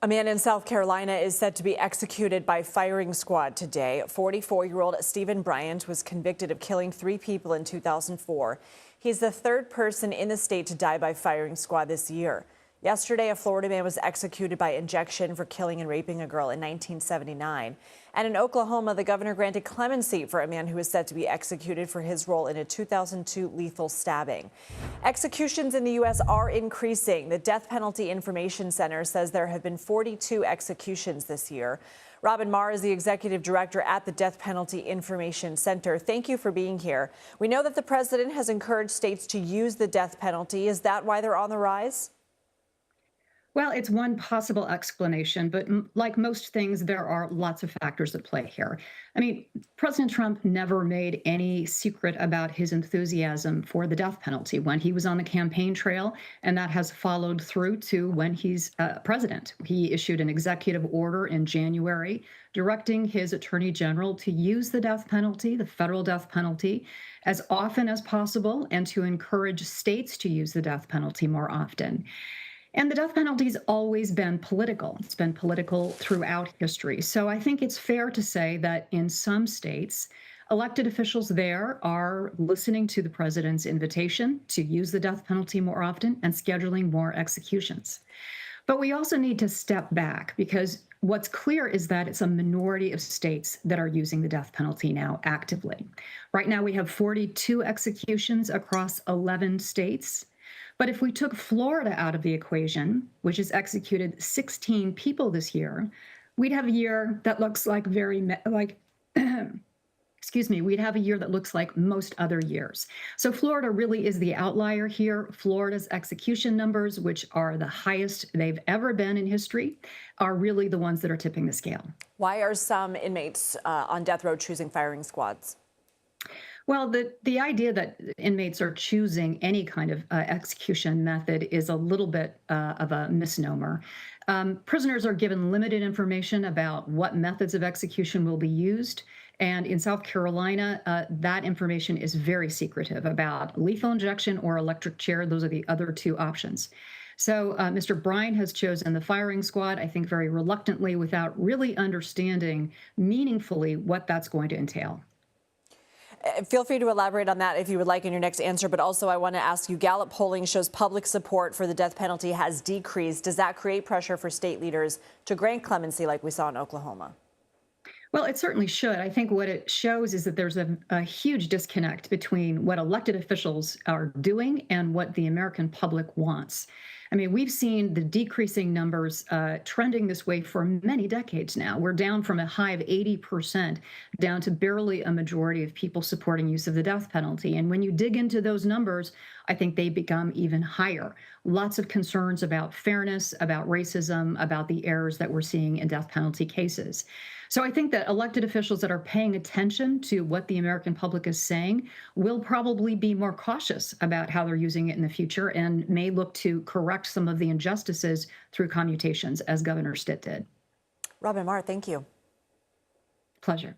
A man in South Carolina is said to be executed by firing squad today. 44-year-old Stephen Bryant was convicted of killing 3 people in 2004. He's the 3rd person in the state to die by firing squad this year. Yesterday, a Florida man was executed by injection for killing and raping a girl in 1979. And in Oklahoma, the governor granted clemency for a man who is set to be executed for his role in a 2002 lethal stabbing. Executions in the U.S. are increasing. The Death Penalty Information Center says there have been 42 executions this year. Robin Maher is the executive director at the Death Penalty Information Center. Thank you for being here. We know that the president has encouraged states to use the death penalty. Is that why they're on the rise? Well, it's one possible explanation, but like most things, there are lots of factors at play here. I mean, President Trump never made any secret about his enthusiasm for the death penalty when he was on the campaign trail, and that has followed through to when he's president. He issued an executive order in January directing his attorney general to use the death penalty, the federal death penalty, as often as possible and to encourage states to use the death penalty more often. And the death penalty's always been political. It's been political throughout history. So I think it's fair to say that in some states, elected officials there are listening to the president's invitation to use the death penalty more often and scheduling more executions. But we also need to step back because what's clear is that it's a minority of states that are using the death penalty now actively. Right now, we have 42 executions across 11 states. But if we took Florida out of the equation, which has executed 16 people this year, we'd have a year that looks like we'd have a year that looks like most other years. So Florida really is the outlier here. Florida's execution numbers, which are the highest they've ever been in history, are really the ones that are tipping the scale. Why are some inmates on death row choosing firing squads? Well, the idea that inmates are choosing any kind of execution method is a little bit of a misnomer. Prisoners are given limited information about what methods of execution will be used. And in South Carolina, that information is very secretive about lethal injection or electric chair. Those are the other 2 options. So Mr. Bryan has chosen the firing squad, I think very reluctantly, without really understanding meaningfully what that's going to entail. Feel free to elaborate on that if you would like in your next answer. But also, I want to ask you, Gallup polling shows public support for the death penalty has decreased. Does that create pressure for state leaders to grant clemency like we saw in Oklahoma? Well, it certainly should. I think what it shows is that there's a huge disconnect between what elected officials are doing and what the American public wants. I mean, we've seen the decreasing numbers trending this way for many decades now. We're down from a high of 80% down to barely a majority of people supporting use of the death penalty. And when you dig into those numbers, I think they become even higher. Lots of concerns about fairness, about racism, about the errors that we're seeing in death penalty cases. So I think that elected officials that are paying attention to what the American public is saying will probably be more cautious about how they're using it in the future and may look to correct some of the injustices through commutations, as Governor Stitt did. Robin Maher, thank you. Pleasure.